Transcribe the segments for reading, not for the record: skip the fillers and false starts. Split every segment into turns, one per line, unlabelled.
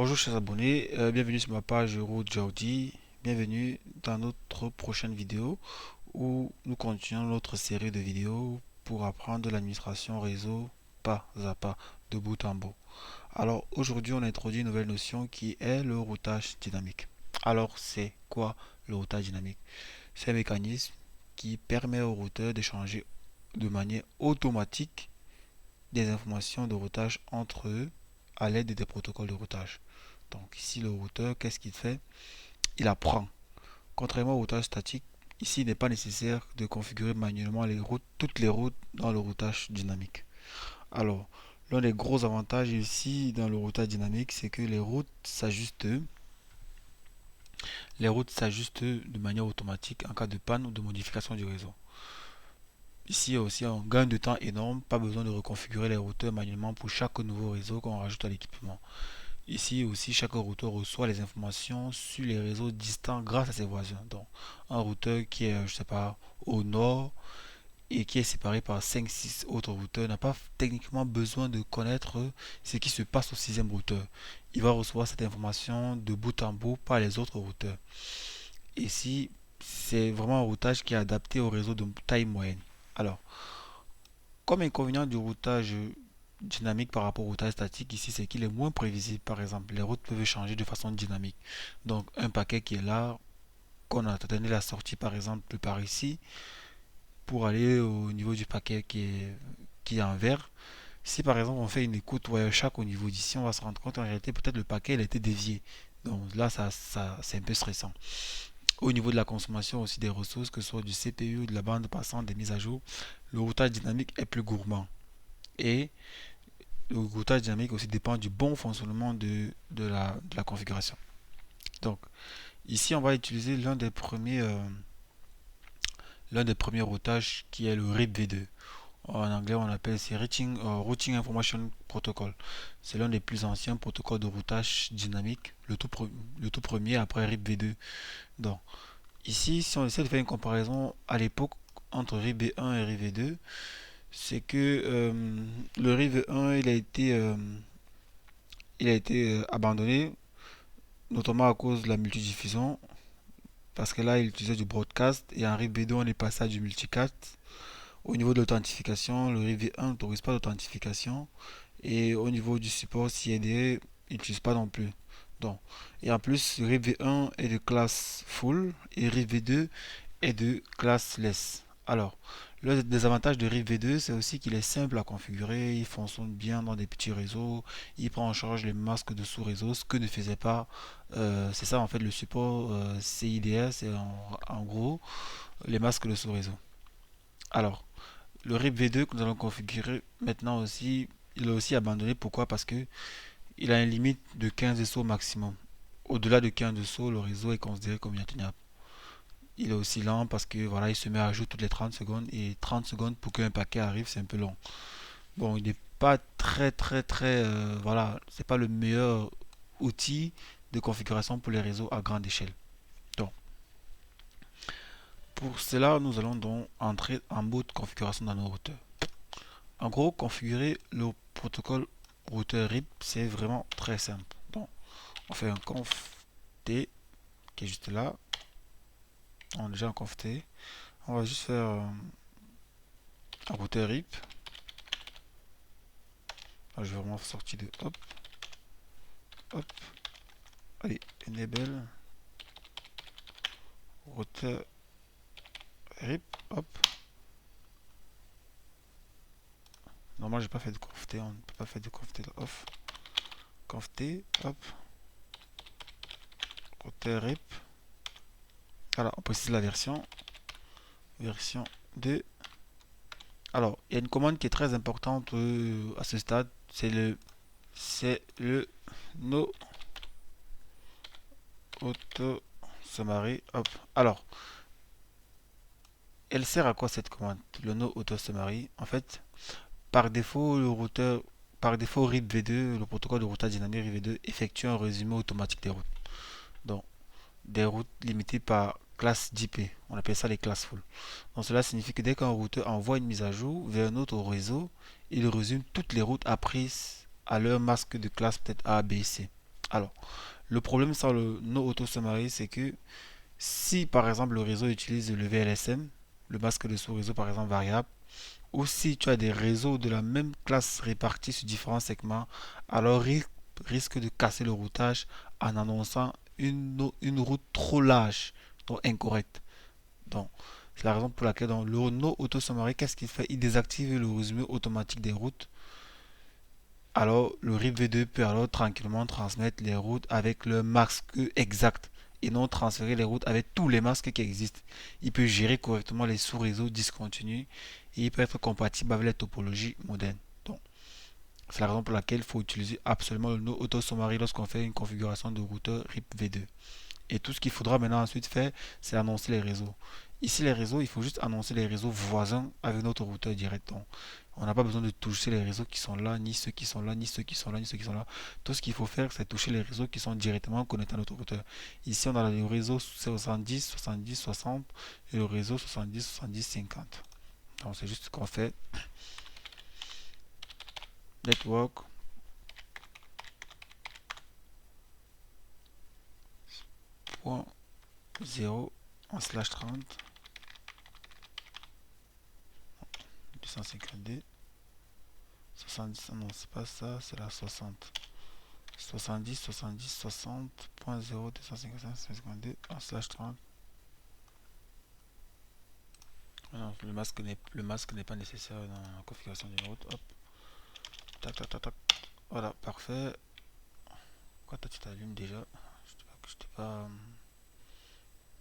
Bonjour chers abonnés, bienvenue sur ma page Route Jordi, bienvenue dans notre prochaine vidéo où nous continuons notre série de vidéos pour apprendre l'administration réseau pas à pas, de bout en bout. Alors aujourd'hui on introduit une nouvelle notion qui est le routage dynamique. Alors c'est quoi le routage dynamique? C'est un mécanisme qui permet au routeur d'échanger de manière automatique des informations de routage entre eux à l'aide des protocoles de routage. Donc ici le routeur, qu'est-ce qu'il fait? Il apprend. Contrairement au routage statique, ici il n'est pas nécessaire de configurer manuellement toutes les routes dans le routage dynamique. Alors, l'un des gros avantages ici dans le routage dynamique, c'est que les routes s'ajustent de manière automatique en cas de panne ou de modification du réseau. Ici aussi un gain de temps énorme, pas besoin de reconfigurer les routeurs manuellement pour chaque nouveau réseau qu'on rajoute à l'équipement. Ici aussi, chaque routeur reçoit les informations sur les réseaux distants grâce à ses voisins. Donc, un routeur qui est, je sais pas, au nord et qui est séparé par 5, 6 autres routeurs n'a pas techniquement besoin de connaître ce qui se passe au sixième routeur. Il va recevoir cette information de bout en bout par les autres routeurs. Ici, c'est vraiment un routage qui est adapté au réseau de taille moyenne. Alors, comme inconvénient du routage dynamique par rapport au routage statique, ici, c'est qu'il est moins prévisible. Par exemple, les routes peuvent changer de façon dynamique. Donc, un paquet qui est là, qu'on a donné la sortie, par exemple, par ici, pour aller au niveau du paquet qui est en vert. Si par exemple on fait une écoute Wireshark au niveau d'ici, on va se rendre compte en réalité peut-être le paquet il a été dévié. Donc là, ça c'est un peu stressant. Au niveau de la consommation aussi des ressources, que ce soit du CPU, de la bande passante, des mises à jour, le routage dynamique est plus gourmand. Et le routage dynamique aussi dépend du bon fonctionnement de la configuration. Donc ici on va utiliser l'un des premiers routages qui est le RIP v2. En anglais on appelle c'est Routing Information Protocol. C'est l'un des plus anciens protocoles de routage dynamique, le tout premier après RIP v2. Donc ici si on essaie de faire une comparaison à l'époque entre RIP v1 et RIP v2, c'est que le RIP v1 il a été abandonné, notamment à cause de la multidiffusion, parce que là, il utilisait du broadcast, et en RIP V2, on est passé à du multicast. Au niveau de l'authentification, le RIP V1 n'autorise pas d'authentification, et au niveau du support CIDE, il n'utilise pas non plus. Donc, et en plus, le RIP V1 est de classe full, et RIP V2 est de classe less. Alors, le désavantage de RIP V2, c'est aussi qu'il est simple à configurer, il fonctionne bien dans des petits réseaux, il prend en charge les masques de sous-réseau, ce que ne faisait pas, c'est ça en fait le support CIDS, c'est en gros les masques de sous-réseau. Alors, le RIP V2 que nous allons configurer maintenant aussi, il est aussi abandonné. Pourquoi? Parce que il a une limite de 15 sauts maximum. Au-delà de 15 sauts, le réseau est considéré comme inatteignable. Il est aussi lent parce que voilà, il se met à jour toutes les 30 secondes et 30 secondes pour qu'un paquet arrive, c'est un peu long. Bon, il n'est pas très très très voilà, c'est pas le meilleur outil de configuration pour les réseaux à grande échelle. Donc, pour cela, nous allons donc entrer en mode configuration dans nos routeurs. En gros, configurer le protocole routeur RIP, c'est vraiment très simple. Donc, on fait un conf t qui est juste là. On a déjà un conf t. On va juste faire un routeur RIP. Ah, je vais vraiment sortir de hop, hop. Allez, enable routeur RIP, hop. Normalement, j'ai pas fait de conf t, on ne peut pas faire de conf t off. Conf t, hop, routeur RIP. Voilà, on précise la version 2. Alors, il y a une commande qui est très importante à ce stade, c'est le no auto summary. Hop. Alors, elle sert à quoi cette commande? Le no auto summary. En fait, par défaut, par défaut RIP v2, le protocole de routage dynamique RIP v2 effectue un résumé automatique des routes. Donc, des routes limitées par classe d'IP. On appelle ça les classes full. Donc cela signifie que dès qu'un routeur envoie une mise à jour vers un autre réseau, il résume toutes les routes apprises à leur masque de classe peut-être A, B, C. Alors, le problème sur le No Auto Summary, c'est que si par exemple le réseau utilise le VLSM, le masque de sous-réseau par exemple variable, ou si tu as des réseaux de la même classe répartis sur différents segments, alors risque de casser le routage en annonçant une route trop large, donc incorrecte. Donc, c'est la raison pour laquelle dans le No Auto Summary, qu'est-ce qu'il fait? Il désactive le résumé automatique des routes. Alors, le RIP V2 peut alors tranquillement transmettre les routes avec le masque exact et non transférer les routes avec tous les masques qui existent. Il peut gérer correctement les sous-réseaux discontinus et il peut être compatible avec les topologies modernes. Donc, c'est la raison pour laquelle il faut utiliser absolument le No Auto Summary lorsqu'on fait une configuration de routeur RIP V2. Et tout ce qu'il faudra maintenant ensuite faire, c'est annoncer les réseaux. Ici, les réseaux, il faut juste annoncer les réseaux voisins avec notre routeur direct. Donc, on n'a pas besoin de toucher les réseaux qui sont là, ni ceux qui sont là, ni ceux qui sont là, ni ceux qui sont là. Tout ce qu'il faut faire, c'est toucher les réseaux qui sont directement connectés à notre routeur. Ici, on a le réseau 70, 70, 60 et le réseau 70, 70, 50. Donc, c'est juste ce qu'on fait. Network. Point 0 en slash 30 252 70. Non, c'est pas ça, c'est la 60. 70, 70, 60.0, 255, 52, en slash 30. Non, le masque n'est pas nécessaire dans la configuration d'une route. Hop, tac, tac, tac, tac. Voilà, parfait. Pourquoi toi tu t'allumes déjà? Je t'ai pas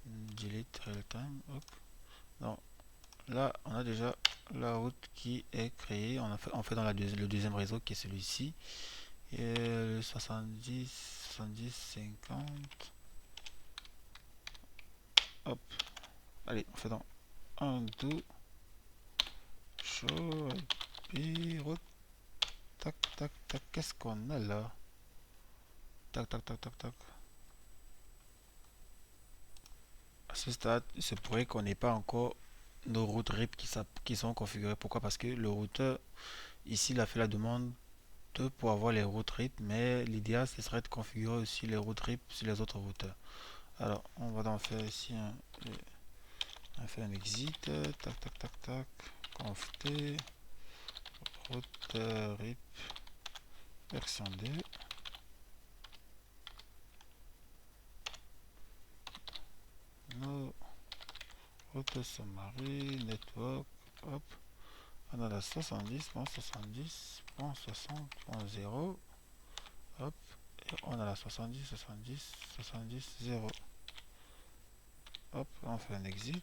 delete real time. Hop. Non, là on a déjà la route qui est créée. On fait dans le deuxième réseau qui est celui-ci. Et le 70, 70, 50. Hop. Allez, on fait dans 1, 2, show, IP, route. Tac, tac, tac. Qu'est-ce qu'on a là? Tac, tac, tac, tac, tac. À ce stade, il se pourrait qu'on n'ait pas encore nos routes RIP qui sont configurées. Pourquoi? Parce que le routeur, ici, il a fait la demande pour avoir les routes RIP, mais l'idéal, ce serait de configurer aussi les routes RIP sur les autres routeurs. Alors, on va en faire ici on va faire un exit. Tac, tac, tac, tac. Conft routeur RIP version 2. No route summary network. Hop. On a la 70.70.60.0. Hop. Et on a la 70, 70, 70, 0. Hop. On fait un exit.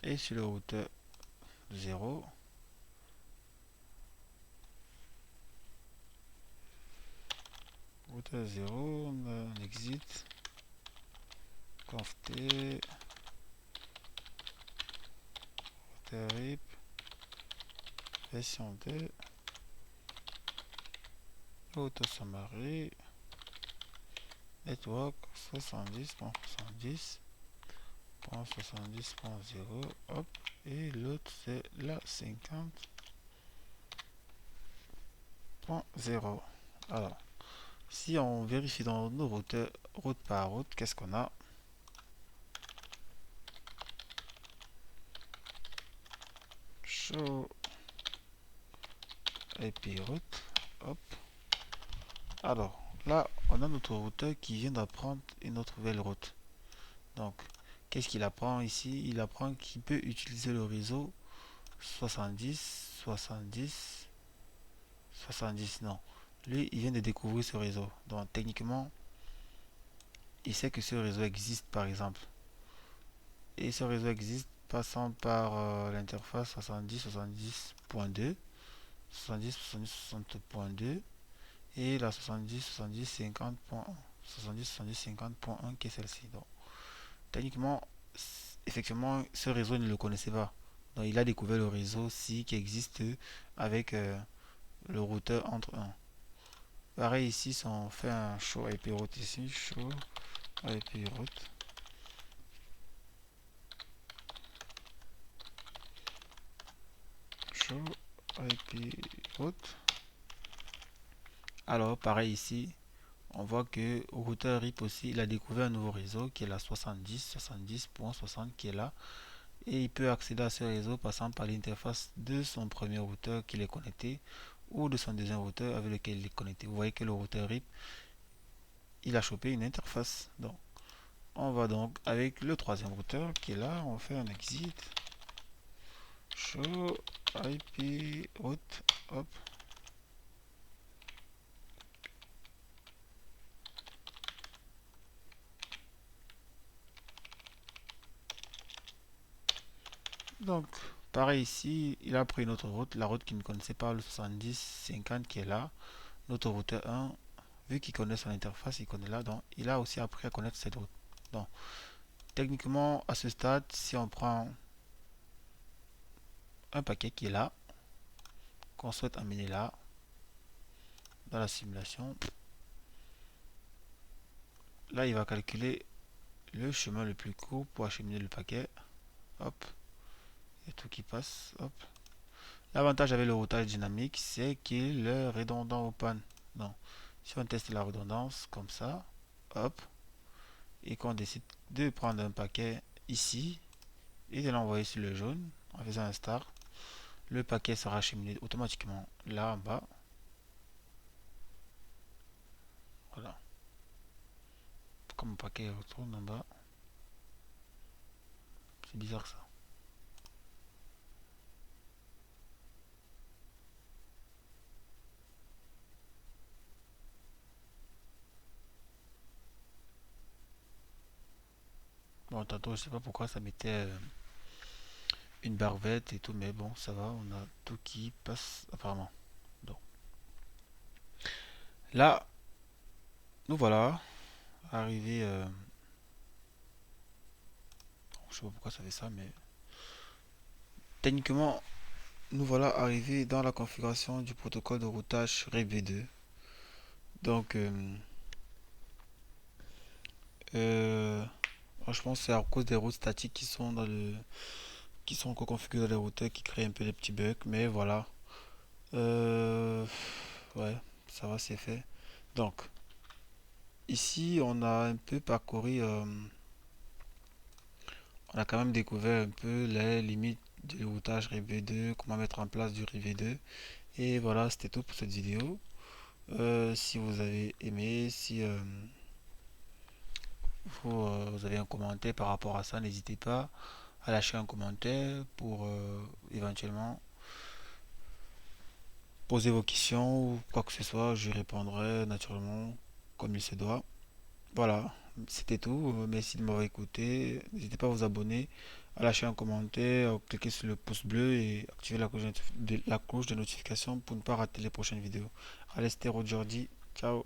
Et sur le routeur 0. Routeur 0. On a un exit. Conft routeur RIP version 2. Auto summary network 70.70.70.0. Hop. Et l'autre c'est la 50.0. Alors, si on vérifie dans nos routeurs route par route, qu'est-ce qu'on a? Show IP route. Hop. Alors, là, on a notre routeur qui vient d'apprendre une autre nouvelle route. Donc, qu'est-ce qu'il apprend ici? Il apprend qu'il peut utiliser le réseau 70, 70, 70. Non. Lui, il vient de découvrir ce réseau. Donc, techniquement, il sait que ce réseau existe, par exemple. Et ce réseau existe passant par l'interface 70, 70.2, 70, 70, 60.2 et la 70, 70, 50.1. 70, 70, 50.1 qui est celle-ci. Donc, techniquement, effectivement, ce réseau il ne le connaissait pas. Donc, il a découvert le réseau ci qui existe avec le routeur entre un. Pareil ici, si on fait un show IP route ici, show IP route. Show IP route. Alors, pareil ici, on voit que au routeur RIP aussi, il a découvert un nouveau réseau qui est la 70.60 qui est là. Et il peut accéder à ce réseau passant par l'interface de son premier routeur qu'il est connecté ou de son deuxième routeur avec lequel il est connecté. Vous voyez que le routeur RIP, il a chopé une interface. Donc, on va donc avec le troisième routeur qui est là, on fait un exit, show IP route, hop. Donc, pareil ici, il a pris une autre route, la route qu'il ne connaissait pas, le 70-50 qui est là. Notre routeur 1, vu qu'il connaît son interface, il connaît là, donc il a aussi appris à connaître cette route. Donc, techniquement, à ce stade, si on prend un paquet qui est là, qu'on souhaite amener là, dans la simulation, là, il va calculer le chemin le plus court pour acheminer le paquet. Hop, il y a tout qui passe. Hop. L'avantage avec le routage dynamique, c'est qu'il est redondant au panne. Donc, si on teste la redondance comme ça, hop, et qu'on décide de prendre un paquet ici et de l'envoyer sur le jaune en faisant un start, le paquet sera acheminé automatiquement là en bas. Voilà. Comme mon paquet retourne en bas. C'est bizarre ça. Bon, tantôt, je sais pas pourquoi ça mettait une barre verte et tout, mais bon, ça va, on a tout qui passe apparemment. Donc, là, nous voilà arrivé. Je sais pas pourquoi ça fait ça, mais techniquement, nous voilà arrivés dans la configuration du protocole de routage REP-V2. Donc, euh, je pense que c'est à cause des routes statiques qui sont dans le qui sont configurés dans les routeurs qui créent un peu des petits bugs, mais voilà. Euh, ouais, ça va, c'est fait. Donc, ici, on a un peu parcouru, on a quand même découvert un peu les limites du routage RIP-V2, comment mettre en place du RIP-V2. Et voilà, c'était tout pour cette vidéo. Si vous avez aimé, si vous avez un commentaire par rapport à ça, n'hésitez pas à lâcher un commentaire pour éventuellement poser vos questions ou quoi que ce soit. Je répondrai naturellement comme il se doit. Voilà, c'était tout. Merci de m'avoir écouté. N'hésitez pas à vous abonner, à lâcher un commentaire, à cliquer sur le pouce bleu et activer la cloche de notification pour ne pas rater les prochaines vidéos. Allez, c'était Rodjordi. Ciao.